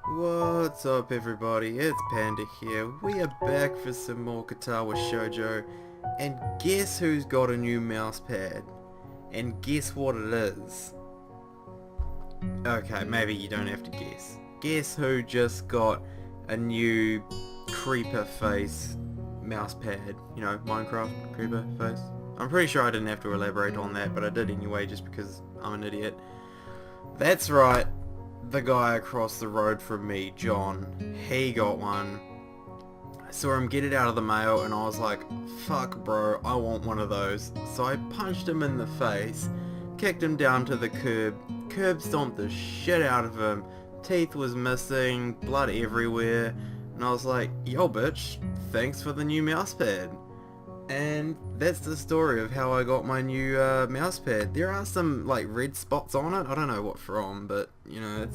What's up everybody, it's Panda here. We are back for some more Katawa Shoujo, and guess who's got a new mouse pad? And guess what it is? Okay, maybe you don't have to guess. Guess who just got a new creeper face mouse pad? You know, Minecraft creeper face? I'm pretty sure I didn't have to elaborate on that, but I did anyway just because I'm an idiot. That's right. The guy across the road from me, John, he got one. I saw him get it out of the mail and I was like, fuck bro, I want one of those. So I punched him in the face, kicked him down to the curb stomped the shit out of him, teeth was missing, blood everywhere, and I was like, yo bitch, thanks for the new mouse pad. And that's the story of how I got my new mouse pad. There are some like red spots on it. I don't know what from, but you know,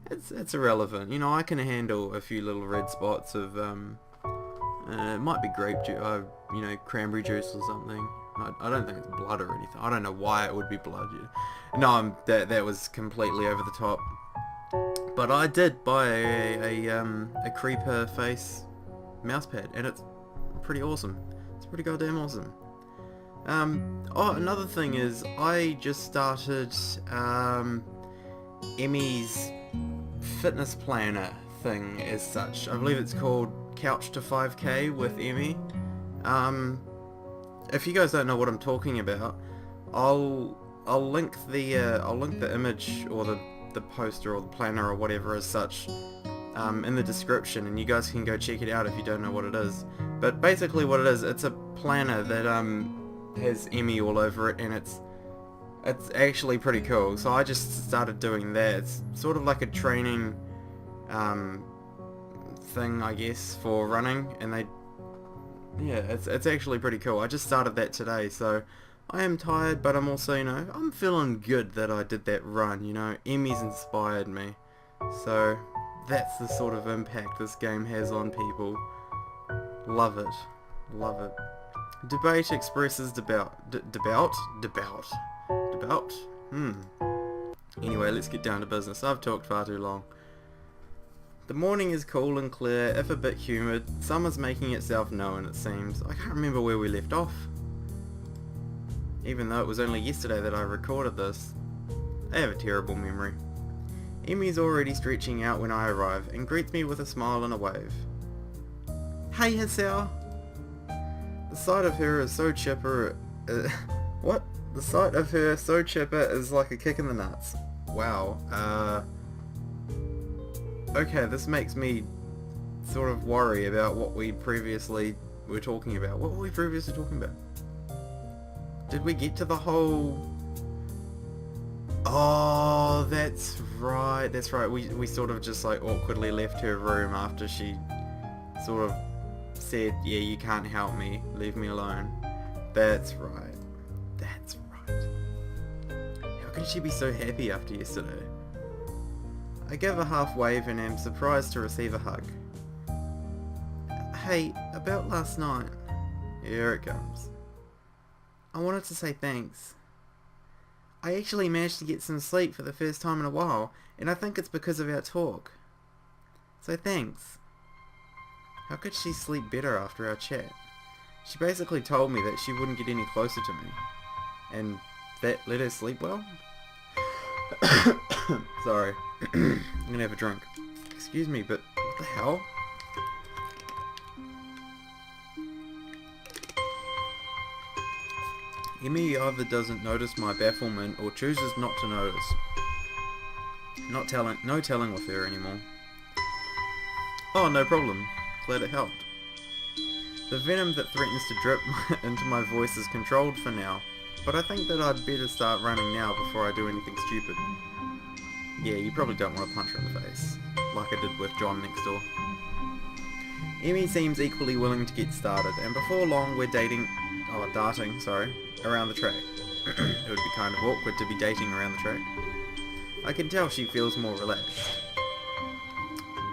it's irrelevant. You know, I can handle a few little red spots of it might be grape juice, you know, cranberry juice or something. I don't think it's blood or anything. I don't know why it would be blood. No, that was completely over the top. But I did buy a creeper face mouse pad, and it's pretty awesome. It's pretty goddamn awesome. Oh, another thing is I just started Emmy's fitness planner thing as such. I believe it's called Couch to 5K with Emmy. If you guys don't know what I'm talking about, I'll link the image or the poster or the planner or whatever as such in the description, and you guys can go check it out if you don't know what it is. But basically what it is, it's a planner that has Emmy all over it, and it's actually pretty cool. So I just started doing that. It's sort of like a training thing, I guess, for running, and it's actually pretty cool. I just started that today, so I am tired, but I'm also, you know, I'm feeling good that I did that run. You know, Emmy's inspired me, so that's the sort of impact this game has on people. Love it. Love it. Debate expresses debout. Anyway, let's get down to business. I've talked far too long. The morning is cool and clear, if a bit humid. Summer's making itself known, it seems. I can't remember where we left off. Even though it was only yesterday that I recorded this. I have a terrible memory. Emmy's already stretching out when I arrive, and greets me with a smile and a wave. Hey Hisao! The sight of her is so chipper... what? The sight of her so chipper is like a kick in the nuts. Wow. Okay, this makes me sort of worry about what we previously were talking about. What were we previously talking about? Did we get to the whole... Oh, that's right. We sort of just like awkwardly left her room after she sort of said, yeah, you can't help me, leave me alone. That's right. How can she be so happy after yesterday? I give a half wave and am surprised to receive a hug. Hey, about last night. Here it comes. I wanted to say thanks. I actually managed to get some sleep for the first time in a while, and I think it's because of our talk. So thanks. How could she sleep better after our chat? She basically told me that she wouldn't get any closer to me, and that let her sleep well? Sorry. I'm gonna have a drink. Excuse me, but what the hell? Emmy either doesn't notice my bafflement or chooses not to notice. No telling with her anymore. Oh, no problem. Glad it helped. The venom that threatens to drip into my voice is controlled for now, but I think that I'd better start running now before I do anything stupid. Yeah, you probably don't want to punch her in the face, like I did with John next door. Emmy seems equally willing to get started, and before long we're darting, around the track. It would be kind of awkward to be dating around the track. I can tell she feels more relaxed.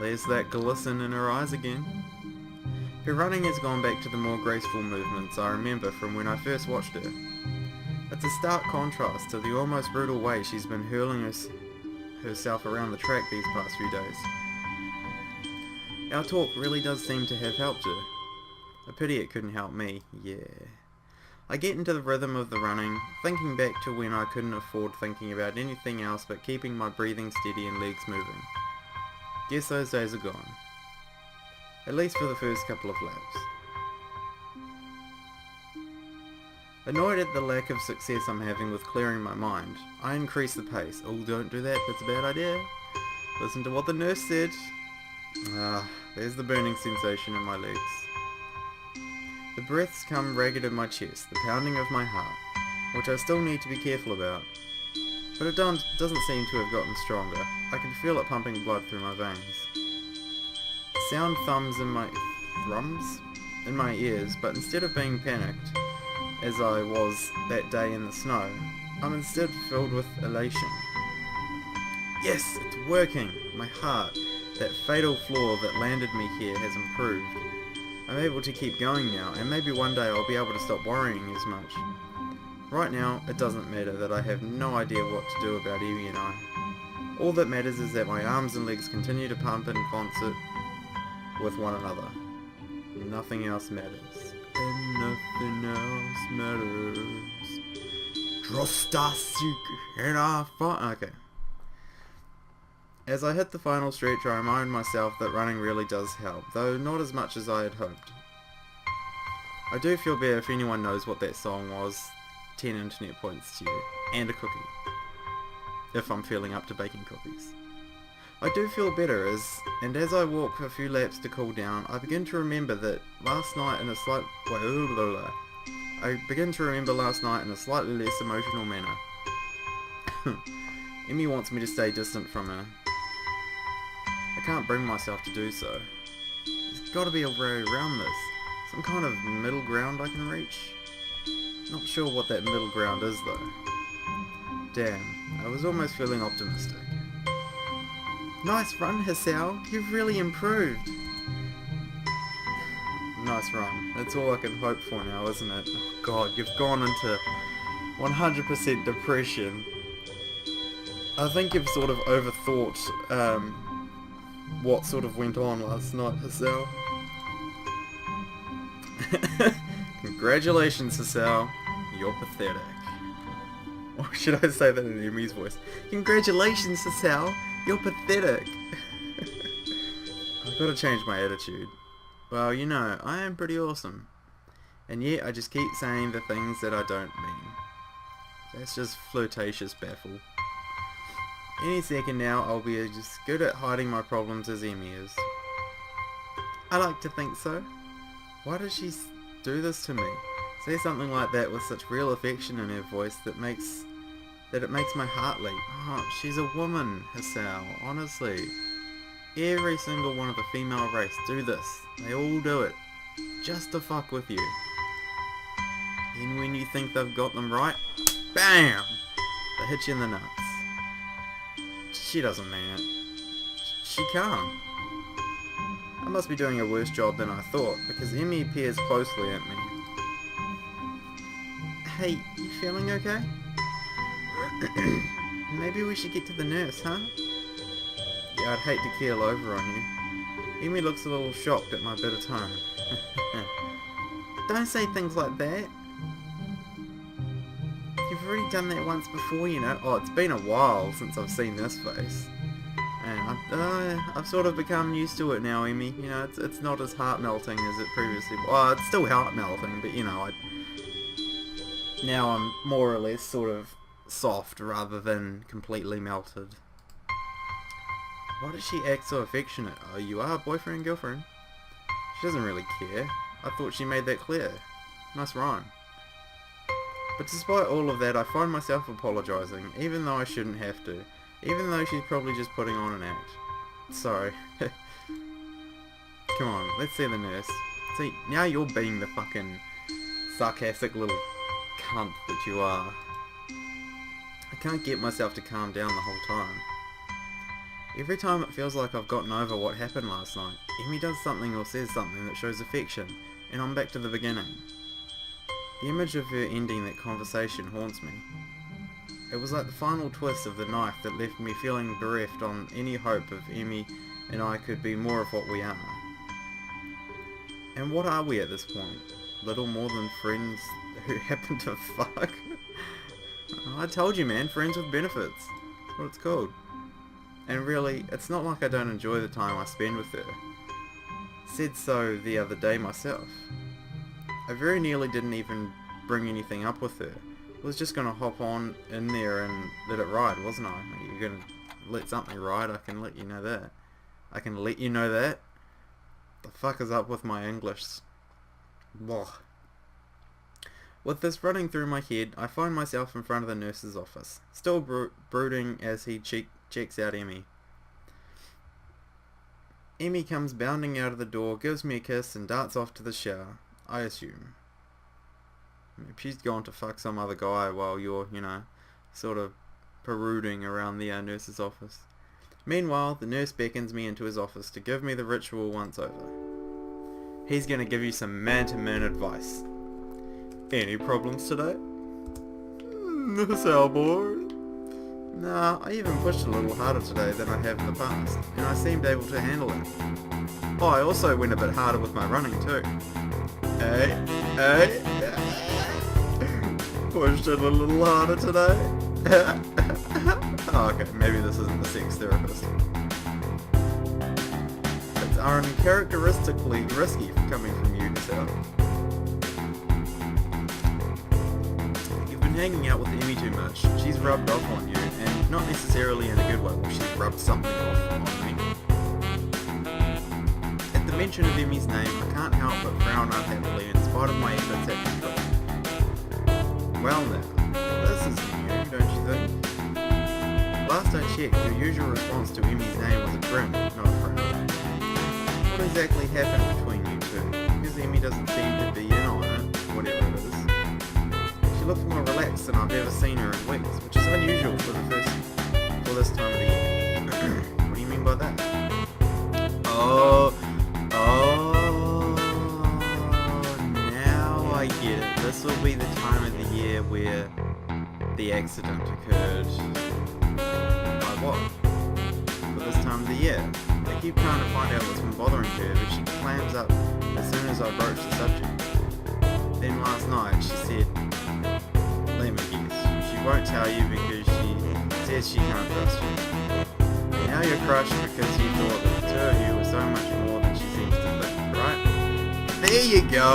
There's that glisten in her eyes again. Her running has gone back to the more graceful movements I remember from when I first watched her. It's a stark contrast to the almost brutal way she's been hurling herself around the track these past few days. Our talk really does seem to have helped her. A pity it couldn't help me, yeah. I get into the rhythm of the running, thinking back to when I couldn't afford thinking about anything else but keeping my breathing steady and legs moving. Guess those days are gone. At least for the first couple of laps. Annoyed at the lack of success I'm having with clearing my mind, I increase the pace. Oh, don't do that, that's a bad idea. Listen to what the nurse said. There's the burning sensation in my legs. The breaths come ragged in my chest, the pounding of my heart, which I still need to be careful about. But it doesn't seem to have gotten stronger. I can feel it pumping blood through my veins. Sound thums in my ears, but instead of being panicked, as I was that day in the snow, I'm instead filled with elation. Yes, it's working! My heart, that fatal flaw that landed me here, has improved. I'm able to keep going now, and maybe one day I'll be able to stop worrying as much. Right now, it doesn't matter that I have no idea what to do about Evie and I. All that matters is that my arms and legs continue to pump in concert with one another. Nothing else matters. And nothing else matters. Okay. As I hit the final stretch, I remind myself that running really does help, though not as much as I had hoped. I do feel better if anyone knows what that song was. 10 internet points to you. And a cookie. If I'm feeling up to baking cookies. I do feel better as I walk a few laps to cool down, I begin to remember that last night in a slightly less emotional manner. Emmy wants me to stay distant from her. I can't bring myself to do so. There's got to be a way around this. Some kind of middle ground I can reach. Not sure what that middle ground is though. Damn, I was almost feeling optimistic. Nice run, Hisao. You've really improved. Nice run. That's all I can hope for now, isn't it? Oh god, you've gone into 100% depression. I think you've sort of overthought what sort of went on last night, Hisao. Congratulations, Hisao. You're pathetic. Or should I say that in Emmy's voice? Congratulations, Hisao. You're pathetic. I've got to change my attitude. Well, you know, I am pretty awesome. And yet I just keep saying the things that I don't mean. That's just flirtatious baffle. Any second now, I'll be as good at hiding my problems as Emmy is. I like to think so. Why does she do this to me? Say something like that with such real affection in her voice that it makes my heart leap. Oh, she's a woman, Hisao, honestly. Every single one of the female race do this. They all do it. Just to fuck with you. And when you think they've got them right, BAM! They hit you in the nuts. She doesn't mean it. She can't. I must be doing a worse job than I thought, because Emmy peers closely at me. Hey, you feeling okay? Maybe we should get to the nurse, huh? Yeah, I'd hate to keel over on you. Emmy looks a little shocked at my bitter tone. Don't say things like that. You've already done that once before, you know. Oh, it's been a while since I've seen this face. And I've sort of become used to it now, Emmy. You know, it's not as heart-melting as it previously was. Well, it's still heart-melting, but you know, now I'm more or less sort of soft rather than completely melted. Why does she act so affectionate? Oh, you are boyfriend and girlfriend. She doesn't really care. I thought she made that clear. Nice rhyme. But despite all of that, I find myself apologising, even though I shouldn't have to. Even though she's probably just putting on an act. Sorry. Come on, let's see the nurse. See, now you're being the fucking sarcastic little cunt that you are. I can't get myself to calm down the whole time. Every time it feels like I've gotten over what happened last night, Emmy does something or says something that shows affection, and I'm back to the beginning. The image of her ending that conversation haunts me. It was like the final twist of the knife that left me feeling bereft on any hope of Emmy and I could be more of what we are. And what are we at this point? Little more than friends who happen to fuck? I told you, man, friends with benefits. That's what it's called. And really, it's not like I don't enjoy the time I spend with her. Said so the other day myself. I very nearly didn't even bring anything up with her. I was just gonna hop on in there and let it ride, wasn't I? You're gonna let something ride, I can let you know that. I can let you know that? The fuck is up with my English? Blah. With this running through my head, I find myself in front of the nurse's office, still brooding as he checks out Emmy. Emmy comes bounding out of the door, gives me a kiss, and darts off to the shower, I assume. If she's gone to fuck some other guy while you're, sort of peruding around the nurse's office. Meanwhile, the nurse beckons me into his office to give me the ritual once over. He's gonna give you some man-to-man advice. Any problems today? Hisao boy. Nah, I even pushed a little harder today than I have in the past, and I seemed able to handle it. Oh, I also went a bit harder with my running too. Hey. Pushed it a little harder today. Oh, okay, maybe this isn't the sex therapist. It's uncharacteristically risky coming from you, Hisao. You've been hanging out with Emmy too much. She's rubbed off on you, and not necessarily in a good way. Well, she's rubbed something off on me. At the mention of Emmy's name, I can't help but frown unhappily in spite of my efforts at control. Well now, this is new, don't you think? Last I checked, your usual response to Emmy's name was a grin, not a frown. What exactly happened between you two? Because Emmy doesn't seem to be in on it, whatever it is. She looks more relaxed than I've ever seen her in weeks, which is unusual for this time of the year. What do you mean by that? Oh, now I get it. This will be the time of the year where the accident occurred. By what? For this time of the year. I keep trying to find out what's been bothering her, but she clams up as soon as I broach the subject. Then last night she said, let me guess, she won't tell you because she says she can't trust you. Now you're crushed because you thought that the two of you were so much more than she seems to think, right? There you go!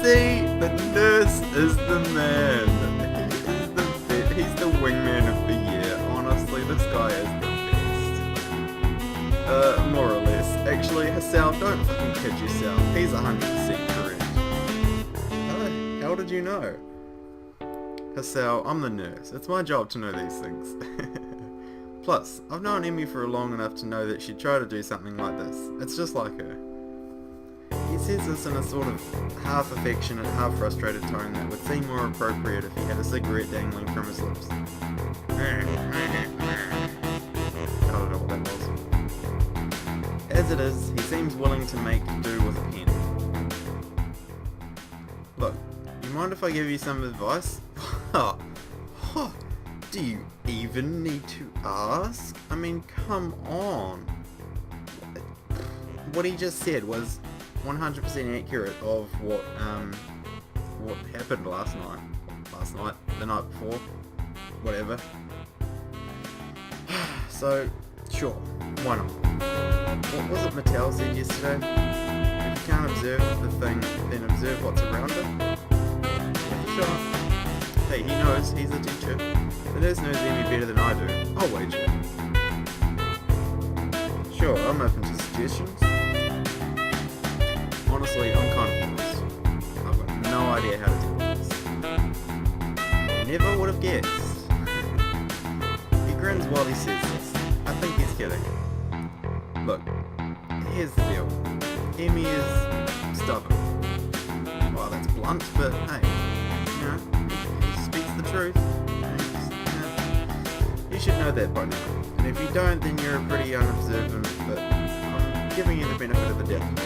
See? The nurse is the man. He's the wingman of the year. Honestly, this guy is the best. More or less. Actually, Hisao, don't fucking kid yourself. He's 100% correct. How the hell did you know? Hisao, I'm the nurse. It's my job to know these things. Plus, I've known Emmy for long enough to know that she'd try to do something like this. It's just like her. He says this in a sort of half affectionate, half frustrated tone that would seem more appropriate if he had a cigarette dangling from his lips. I don't know what that was. As it is, he seems willing to make do with a pen. Look, you mind if I give you some advice? Do you even need to ask? I mean, come on. What he just said was 100% accurate of what happened last night, the night before, whatever. So, sure, why not? What was it Mattel said yesterday? If you can't observe the thing, then observe what's around it. Yeah, sure. Hey, he knows, he's a teacher. The nurse knows Emmy better than I do. I'll wager. Sure, I'm open to suggestions. Honestly, I'm kind of lost. I've got no idea how to deal with this. Never would have guessed. He grins while he says this. I think he's kidding. Look, here's the deal. Emmy is stubborn. Well, that's blunt, but hey, he speaks the truth. You should know that by now. And if you don't, then you're pretty unobservant, but I'm giving you the benefit of the doubt.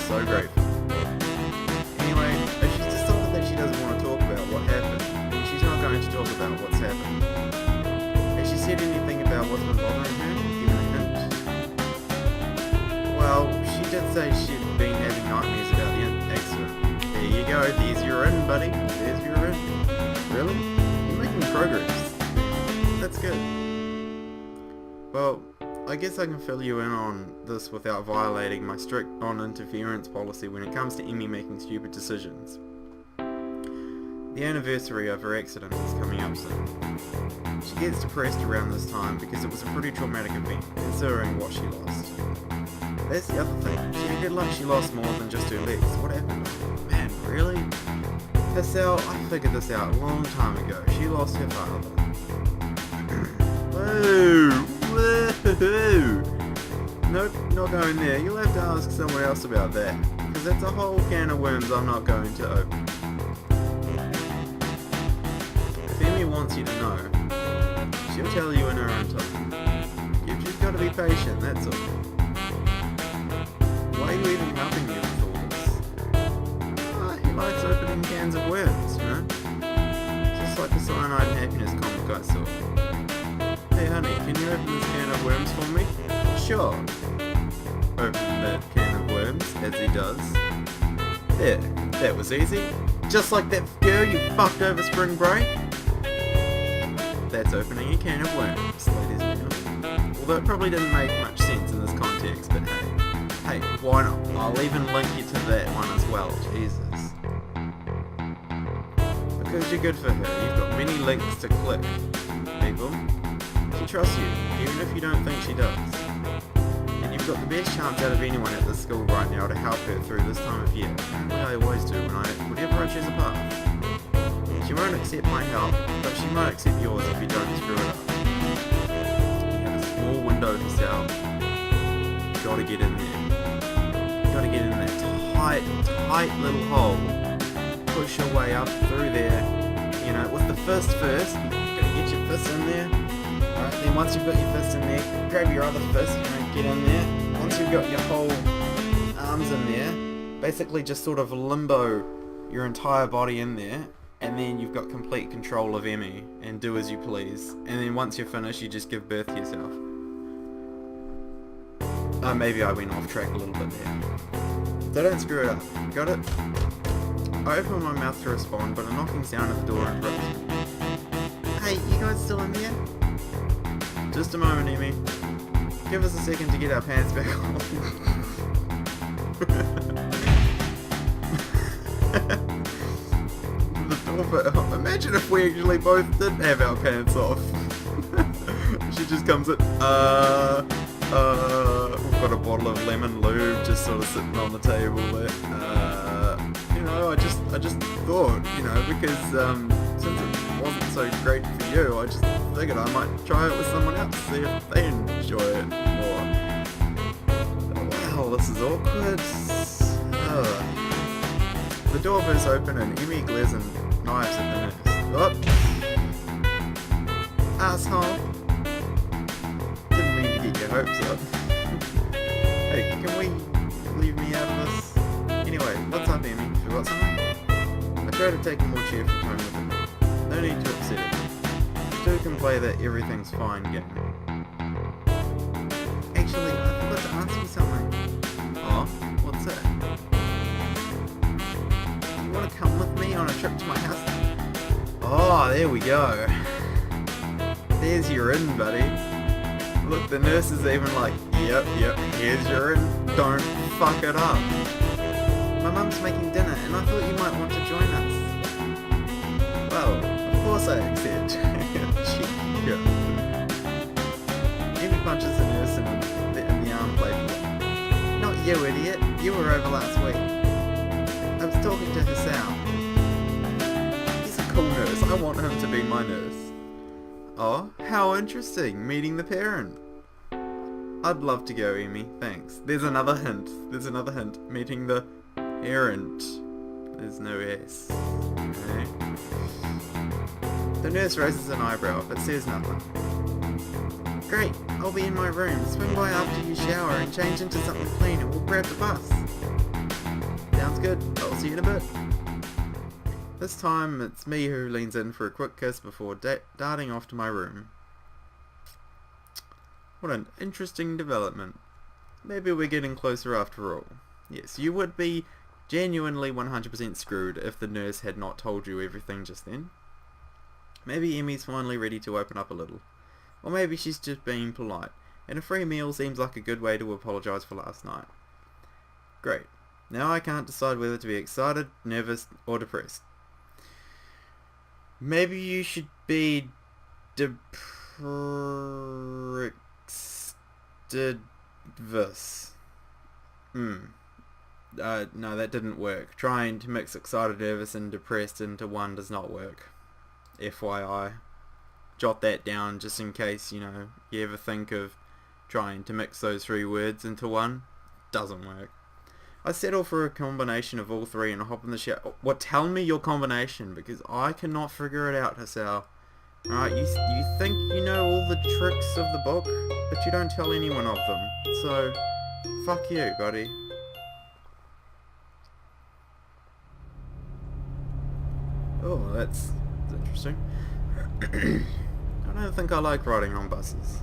So grateful. Anyway, if she's decided that she doesn't want to talk about what happened, then she's not going to talk about what did say she'd been having nightmares about the accident. There you go, there's your in, buddy. There's your in. Really? You're making progress. That's good. Well, I guess I can fill you in on this without violating my strict non-interference policy when it comes to Emmy making stupid decisions. The anniversary of her accident is coming up soon. She gets depressed around this time because it was a pretty traumatic event, considering what she lost. That's the other thing, she acted like she lost more than just her legs. What happened? Man, really? Hisao, I figured this out a long time ago. She lost her father. Whoa! Woohoo! Nope, not going there. You'll have to ask someone else about that, because that's a whole can of worms I'm not going to open. If Emmy wants you to know, she'll tell you in her own time. You've just got to be patient, that's all. Why are you even helping me with all this? He likes opening cans of worms, you know? Just like the Cyanide and Happiness comic I saw. Hey honey, can you open this can of worms for me? Sure. Open that can of worms, as he does. There, that was easy. Just like that girl you fucked over spring break. That's opening a can of worms, ladies and gentlemen. Although it probably didn't make much sense in this context, but hey, why not? I'll even link you to that one as well, Jesus. Because you're good for her, you've got many links to click, people. She trusts you, even if you don't think she does. And you've got the best chance out of anyone at this school right now to help her through this time of year. Apparently I always do whenever I choose a path. She won't accept my help, but she might accept yours if you don't screw it up. You have a small window to sell. Gotta get in there. Gotta get in that tight little hole. Push your way up through there. You know, with the fist first. Gotta get your fist in there. Alright, then once you've got your fist in there, grab your other fist, you know, get in there. Once you've got your whole arms in there, basically just sort of limbo your entire body in there, and then you've got complete control of Emmy, and do as you please. And then once you're finished, you just give birth to yourself. Maybe I went off track a little bit there. So don't screw it up. Got it? I open my mouth to respond, but a knocking sound at the door interrupts me. Hey, you guys still in there? Just a moment, Emmy. Give us a second to get our pants back on. The door, imagine if we actually both didn't have our pants off. She just comes in, we've got a bottle of lemon lube just sort of sitting on the table there. You know, I just thought, you know, because since it wasn't so great for you, I just figured I might try it with someone else, see if they enjoy it more. Wow, this is awkward. The door bursts open and Emmy glares and knives at the nurse. Oh! Asshole! Didn't mean to get your hopes up. Hey, can we leave me out of this? Anyway, what's up, Emmy? Forgot something? I try to take a more cheerful tone with it. No need to upset it. Two can play that everything's fine game. Actually, I forgot to ask you something. Oh? What's that? Do you want to come with me on a trip to my house? Oh, there we go. There's your in, buddy. Look, the nurse is even like, yep, here's your in. Don't fuck it up. My mum's making dinner and I thought you might want to join us. Well, of course I accept. Cheeky girl. Emmy punches the nurse in the arm playfully. Not you, idiot. You were over last week. I was talking to Hisao. He's a cool nurse. I want him to be my nurse. Oh, how interesting, meeting the parent. I'd love to go, Emmy, thanks. There's another hint, meeting the parent. There's no S. Okay. The nurse raises an eyebrow, but says nothing. Great, I'll be in my room. Swing by after you shower and change into something clean and we'll grab the bus. Sounds good, I'll see you in a bit. This time, it's me who leans in for a quick kiss before darting off to my room. What an interesting development. Maybe we're getting closer after all. Yes, you would be genuinely 100% screwed if the nurse had not told you everything just then. Maybe Emmy's finally ready to open up a little. Or maybe she's just being polite, and a free meal seems like a good way to apologise for last night. Great. Now I can't decide whether to be excited, nervous, or depressed. Maybe you should be deprexedvis. No, that didn't work. Trying to mix excited, nervous, and depressed into one does not work. FYI. Jot that down just in case, you ever think of trying to mix those three words into one. Doesn't work. I settle for a combination of all three and hop in the shower. What? Tell me your combination, because I cannot figure it out, Hisao. Right, you think you know all the tricks of the book, but you don't tell anyone of them. So, fuck you, buddy. Oh, that's interesting. I don't think I like riding on buses.